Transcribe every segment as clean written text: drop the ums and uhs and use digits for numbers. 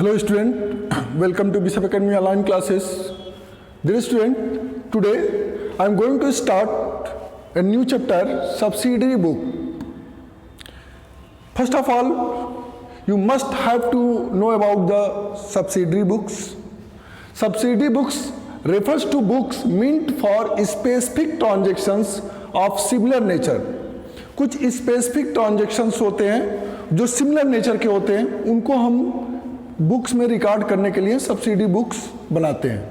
Hello student, welcome to Bishop Academy online classes. Dear student, today I am going to start a new chapter, subsidiary book. First of all, you must have to know about the subsidiary books. Subsidiary books refers to books meant for specific transactions of similar nature. कुछ specific transactions होते हैं जो similar nature के होते हैं, उनको हम books में रिकॉर्ड करने के लिए सब्सिडी बुक्स बनाते हैं.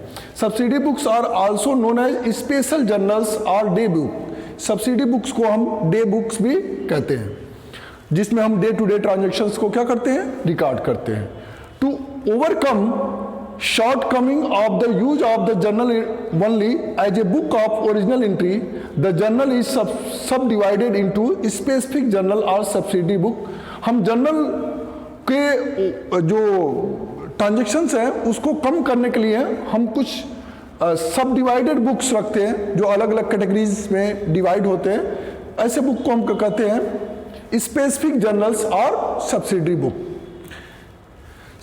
Subsidy books are also known as special journals और डे बुक. सब्सिडी बुक्स को हम डे बुक्स भी कहते हैं, जिसमें हम डे टू डे ट्रांजेक्शन्स को क्या करते हैं, रिकॉर्ड करते हैं. To overcome shortcoming of the use of the journal only as a book of original entry, the journal is subdivided into specific journal or subsidiary book. हम journal के जो transactions हैं उसको कम करने के लिए हम कुछ सब डिवाइडेड बुक्स रखते हैं जो अलग अलग कैटेगरीज में डिवाइड होते हैं. ऐसे बुक को हम कहते हैं स्पेसिफिक जर्नल्स और subsidiary book.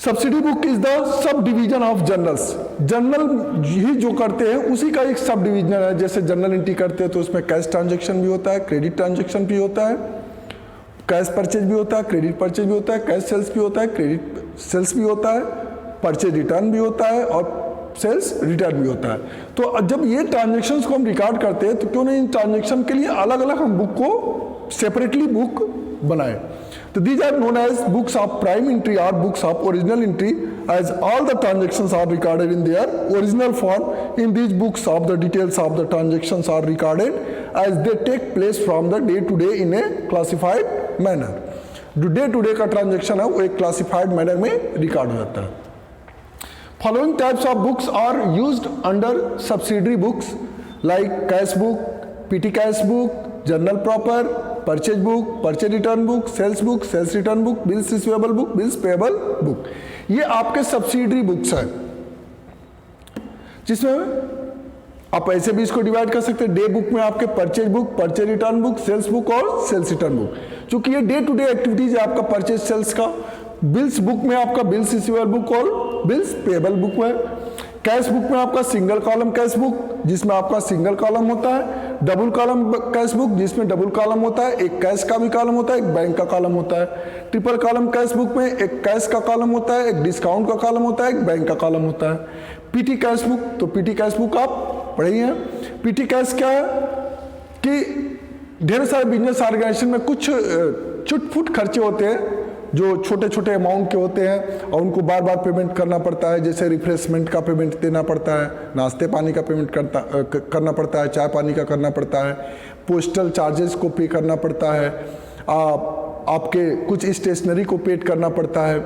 Subsidy book is the sub division of journals. Journal ही जो करते हैं उसी का एक सब डिवीजन है. जैसे जर्नल एंट्री करते हैं तो उसमें कैश ट्रांजैक्शन भी होता है, क्रेडिट ट्रांजैक्शन भी होता है, कैश परचेज भी होता है, क्रेडिट परचेज भी होता है, कैश सेल्स भी होता है, क्रेडिट सेल्स भी होता है, परचेज रिटर्न भी होता है और सेल्स रिटर्न भी होता है. तो जब ये ट्रांजेक्शन्स को हम रिकॉर्ड करते हैं तो क्यों नहीं इन ट्रांजेक्शन के लिए अलग अलग हम बुक को सेपरेटली बुक बनाए. So these are known as books of prime entry or books of original entry, as all the transactions are recorded in their original form. In these books of the details of the transactions are recorded as they take place from the day to day in a classified manner. जो day to day का transaction है वो एक classified manner में record हो जाता है. Following types of books are used under subsidiary books like cash book, PT cash book, journal proper, purchase book, purchase return book, sales return book, bills receivable book, bills payable book. ये आपके subsidiary books हैं, जिसमें आप ऐसे भी इसको divide कर सकते हैं. डे बुक में आपके purchase book, purchase return book, sales book और सेल्स रिटर्न बुक, क्योंकि ये डे टू डे एक्टिविटीज है आपका परचेज सेल्स का. बिल्स बुक में आपका बिल्स रिसीवेबल बुक और बिल्स पेएबल बुक है. कैश बुक में आपका सिंगल कॉलम कैश बुक जिसमें आपका सिंगल कॉलम होता है, डबल कॉलम कैश बुक जिसमें डबल कॉलम होता है, एक कैश का भी कॉलम होता है, एक बैंक का कॉलम होता है. ट्रिपल कॉलम कैश बुक में एक कैश का कॉलम होता है, एक डिस्काउंट का कॉलम होता है, एक बैंक का कॉलम होता है. पीटी कैश बुक, तो पीटी कैश बुक आप पढ़े ही हैं. पीटी कैश क्या है कि ढेर सारे बिजनेस ऑर्गेनाइजेशन में कुछ छुटफुट खर्चे होते हैं जो छोटे छोटे अमाउंट के होते हैं और उनको बार बार पेमेंट करना पड़ता है. जैसे रिफ्रेशमेंट का पेमेंट देना पड़ता है, नाश्ते पानी का पेमेंट करना पड़ता है, चाय पानी का करना पड़ता है, पोस्टल चार्जेस को पे करना पड़ता है, आपके कुछ स्टेशनरी को पेड करना पड़ता है.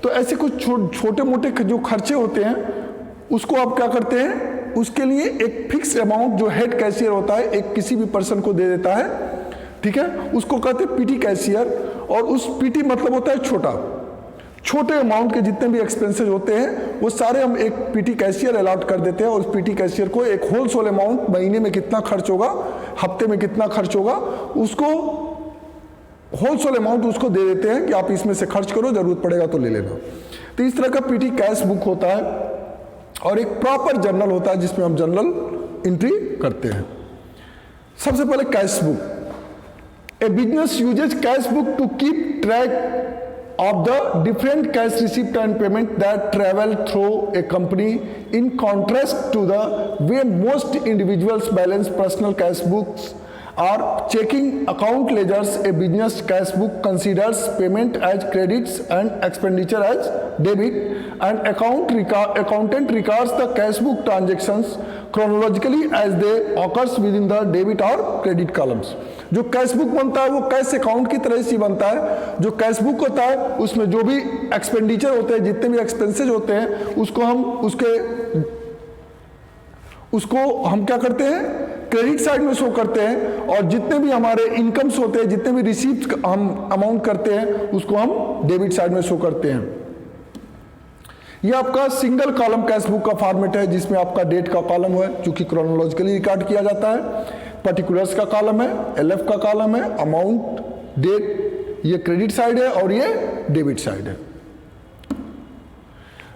तो ऐसे कुछ छोटे मोटे जो खर्चे होते हैं उसको आप क्या करते हैं, उसके लिए एक फिक्स अमाउंट जो हेड कैशियर होता है एक किसी भी पर्सन को दे देता है. ठीक है, उसको कहते हैं पीटी कैशियर. और उस पीटी मतलब होता है छोटे अमाउंट के जितने भी एक्सपेंसेस होते हैं वो सारे हम एक पीटी कैशियर अलॉट कर देते हैं. और उस पीटी कैशियर को एक होलसेल अमाउंट, महीने में कितना खर्च होगा, हफ्ते में कितना खर्च होगा, उसको होलसेल अमाउंट उसको दे देते हैं कि आप इसमें से खर्च करो, जरूरत पड़ेगा तो ले लेना. तो इस तरह का पीटी कैश बुक होता है. और एक प्रॉपर जर्नल होता है जिसमें हम जर्नल एंट्री करते हैं. सबसे पहले cash book. A business uses cash book to keep track of the different cash receipt and payment that travel through a company, in contrast to the way most individuals balance personal cash books or checking account ledgers. A business cash book considers payment as credits and expenditure as debit, and accountant records the cash book transactions chronologically as they occurs within the debit or credit columns. जो cash book बनता है वो cash account की तरह से बनता है. जो कैश बुक होता है उसमें जो भी एक्सपेंडिचर होते हैं, जितने भी एक्सपेंसेज होते हैं उसको हम क्या करते हैं, क्रेडिट साइड में शो करते हैं. और जितने भी हमारे इनकम्स होते हैं, जितने भी रिसीप्ट हम अमाउंट करते हैं उसको हम डेबिट साइड में शो करते हैं. ये आपका सिंगल कॉलम कैश बुक का फॉर्मेट है जिसमें आपका डेट का कॉलम है जो कि क्रोनोलॉजिकली रिकॉर्ड किया जाता है, पर्टिकुलर्स का कॉलम है, एलएफ का कॉलम है, अमाउंट, डेट, ये क्रेडिट साइड है और ये डेबिट साइड है.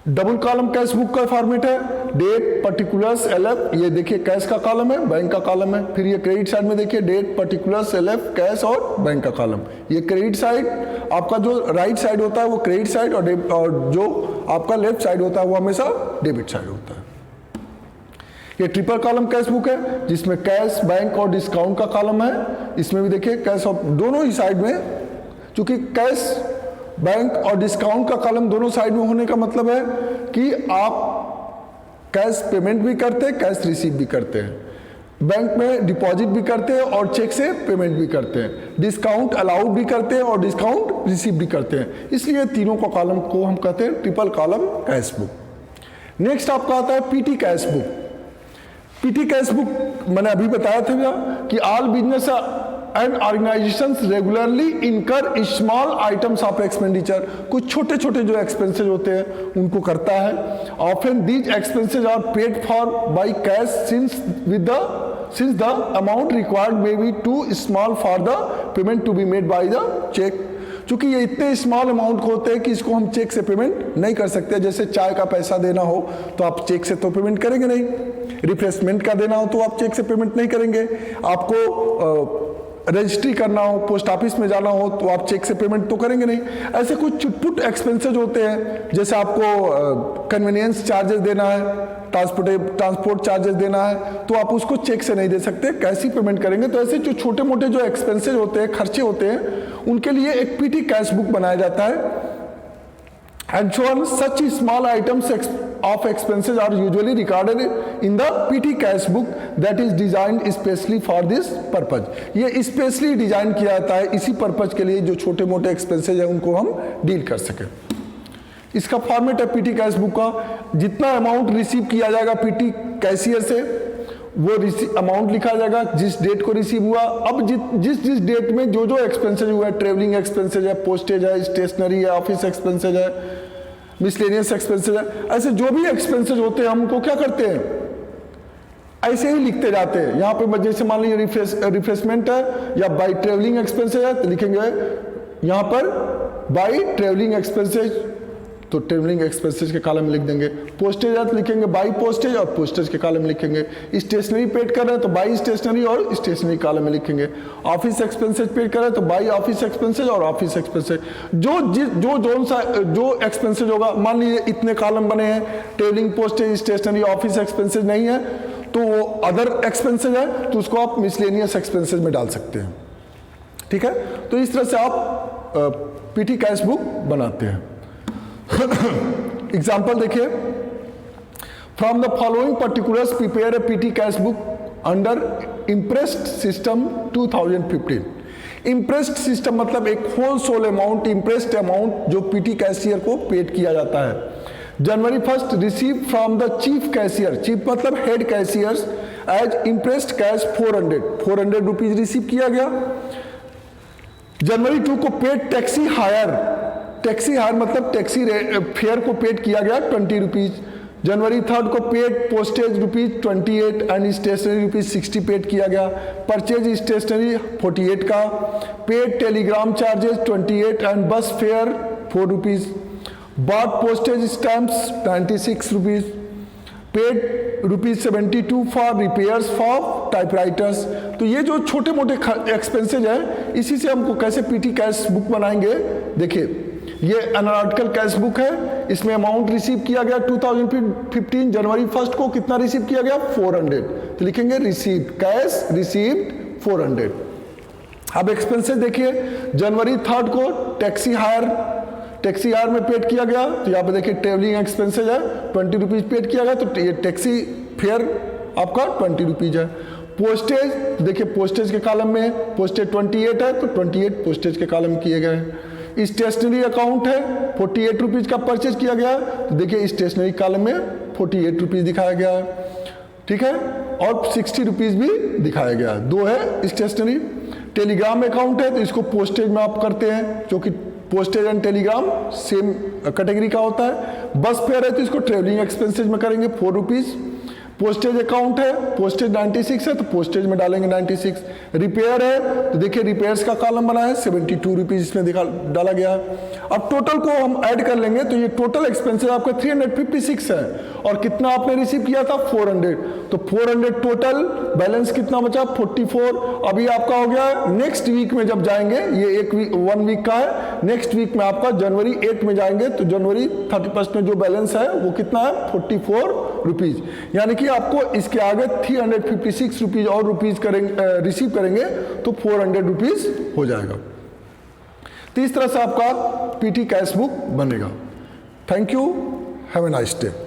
डबल कॉलम कैश बुक का फॉर्मेट है, डेट, पर्टिकुलर्स, एलएफ, ये देखिए कैश का कॉलम है, बैंक का कॉलम है। फिर ये क्रेडिट साइड में देखिए डेट, पर्टिकुलर्स, एलएफ, कैश और बैंक का कॉलम। ये क्रेडिट साइड आपका जो राइट साइड होता है वो क्रेडिट साइड, और जो आपका लेफ्ट साइड होता है वो हमेशा डेबिट साइड होता है। ये ट्रिपल कॉलम कैश बुक है जिसमें कैश, बैंक और डिस्काउंट का कॉलम है। इसमें भी देखिए कैश और दोनों ही साइड में, चूंकि कैश, बैंक और डिस्काउंट का कॉलम दोनों साइड में होने का मतलब है कि आप कैश पेमेंट भी करते हैं, कैश रिसीव भी करते हैं, बैंक में डिपॉजिट भी करते हैं और चेक से पेमेंट भी करते हैं, डिस्काउंट अलाउड भी करते हैं और डिस्काउंट रिसीव भी करते हैं। इसलिए तीनों का कॉलम को हम कहते हैं triple column cash book. Next आपका आता है PT cash book. PT cash book मैंने अभी बताया था भैया कि all business and organisations regularly इनकर स्मॉल आइटम्स ऑफ एक्सपेंडिचर, कुछ छोटे छोटे जो एक्सपेंसेज होते हैं उनको करता है। Often these expenses are paid for by cash since the amount required may be too small for the payment to be made by the cheque. चूंकि ये इतने स्मॉल अमाउंट को होते हैं कि इसको हम चेक से पेमेंट नहीं कर सकते। जैसे चाय का पैसा देना हो तो आप चेक से तो पेमेंट करेंगे नहीं, रिफ्रेशमेंट का देना हो तो आप चेक से पेमेंट नहीं करेंगे, आपको रजिस्ट्री करना हो, पोस्ट ऑफिस में जाना हो तो आप चेक से पेमेंट तो करेंगे नहीं। ऐसे कुछ चुटपुट एक्सपेंसेज होते हैं, जैसे आपको कन्वीनियंस चार्जेस देना है, ट्रांसपोर्ट चार्जेस देना है, तो आप उसको चेक से नहीं दे सकते, कैसे पेमेंट करेंगे। तो ऐसे जो छोटे मोटे जो एक्सपेंसेज होते हैं, खर्चे होते हैं, उनके लिए एक पीटी कैश बुक बनाया जाता है। And so on, such small items of expenses are usually recorded in the PT cash book that is designed especially for this purpose. ये स्पेशली डिजाइन किया जाता है इसी पर्पज के लिए, जो छोटे मोटे एक्सपेंसेज है उनको हम डील कर सकें। इसका फॉर्मेट है पीटी कैश बुक का, जितना अमाउंट रिसीव किया जाएगा पीटी कैशियर से वो अमाउंट लिखा जाएगा जिस डेट को रिसीव हुआ। अब जिस डेट में जो जो एक्सपेंसेज हुआ है, ट्रेवलिंग एक्सपेंसेज है, पोस्टेज है, स्टेशनरी है, ऑफिस एक्सपेंसेज है, मिसलेनियस एक्सपेंसेज है, ऐसे जो भी एक्सपेंसेज होते हैं हमको क्या करते हैं, ऐसे ही लिखते जाते हैं। यहाँ पे जैसे मान लीजिए रिफ्रेशमेंट है या बाई ट्रेवलिंग एक्सपेंसेज है तो लिखेंगे यहाँ पर बाई ट्रेवलिंग एक्सपेंसेज, तो ट्रेवलिंग एक्सपेंसेज के कॉलम में लिख देंगे। पोस्टेज है तो लिखेंगे बाई पोस्टेज और पोस्टेज के कॉलम में लिखेंगे। स्टेशनरी पेड कर रहे हैं तो बाई स्टेशनरी और स्टेशनरी कॉलम में लिखेंगे। ऑफिस एक्सपेंसेज पेड कर रहे हैं तो बाई ऑफिस एक्सपेंसेज और ऑफिस एक्सपेंसेज। जो एक्सपेंसेज होगा, मान लीजिए इतने कॉलम बने हैं, travelling, postage, stationery, office expenses नहीं है तो वो अदर एक्सपेंसेज है तो उसको आप मिसलेनियस एक्सपेंसेज में डाल सकते हैं। ठीक है, तो इस तरह से आप पीटी कैश बुक बनाते हैं। एग्जाम्पल देखिए, from the following particulars prepare a petty cash book under imprest system 2015। Imprest system मतलब एक whole sole amount, imprest amount जो पीटी कैशियर को पेड किया जाता है। January 1 receive from the chief cashier, chief मतलब head cashiers, as imprest cash 400 rupees receive किया गया। जनवरी 2 को paid taxi hire, taxi hire मतलब टैक्सी फेयर को पेड किया गया 20 रुपीज। जनवरी 3 को paid postage rupees 28 and stationery rupees 60 paid किया गया। परचेज स्टेशनरी 48 का, paid telegram charges 28 and bus fare 4 rupees. Bought postage stamps 96 rupees. Paid rupees 72 for repairs for typewriters. तो ये जो छोटे मोटे एक्सपेंसेज है, इसी से हमको कैसे पीटी कैश बुक बनाएंगे। देखिए, ये एनालिटिकल कैश बुक है, इसमें अमाउंट रिसीव किया गया 2015 जनवरी 1 को कितना रिसीव किया गया 400, तो लिखेंगे रिसीव्ड, कैश रिसीव्ड 400। अब एक्सपेंसेस देखिए, जनवरी 3 को टैक्सी हायर में पेड किया गया, तो यहाँ पे देखिए ट्रेवलिंग एक्सपेंसेज है 20 रुपीज पेड किया गया, तो ये टैक्सी फेयर आपका 20 रुपीज है। पोस्टेज देखिए, पोस्टेज के कॉलम में पोस्टेज 28 है तो 28 पोस्टेज के कॉलम किए गए हैं। स्टेशनरी अकाउंट है 48 रुपीज का परचेज किया गया, तो देखिए स्टेशनरी कॉलम में 48 रुपीज दिखाया गया है। ठीक है, और 60 रुपीज भी दिखाया गया है। 2 है स्टेशनरी। टेलीग्राम अकाउंट है तो इसको पोस्टेज में आप करते हैं, जो कि postage and Telegram same category का होता है। बस फेयर है तो इसको ट्रेवलिंग एक्सपेंसेज में करेंगे 4 रुपीज। पोस्टेज अकाउंट है, पोस्टेज 96 है तो पोस्टेज में डालेंगे 96। रिपेयर है तो देखिए रिपेयर्स का कॉलम बना है 72 रुपीज इसमें डाला गया है। अब टोटल को हम ऐड कर लेंगे तो ये टोटल एक्सपेंसेस आपका 356 है और कितना आपने रिसीव किया था 400, तो 400 टोटल, बैलेंस कितना बचा 44। अभी आपका हो गया नेक्स्ट वीक में जब जाएंगे, ये 1 वीक का है, नेक्स्ट वीक में आपका जनवरी 8 में जाएंगे तो जनवरी 31 में जो बैलेंस है वो कितना है 44 रुपीज, यानी कि आपको इसके आगे 356 रुपीज और रुपीज करेंगे रिसीव करेंगे तो 400 रुपीज हो जाएगा। तो इस तरह से आपका पीटी कैश बुक बनेगा। Thank you, have a nice day.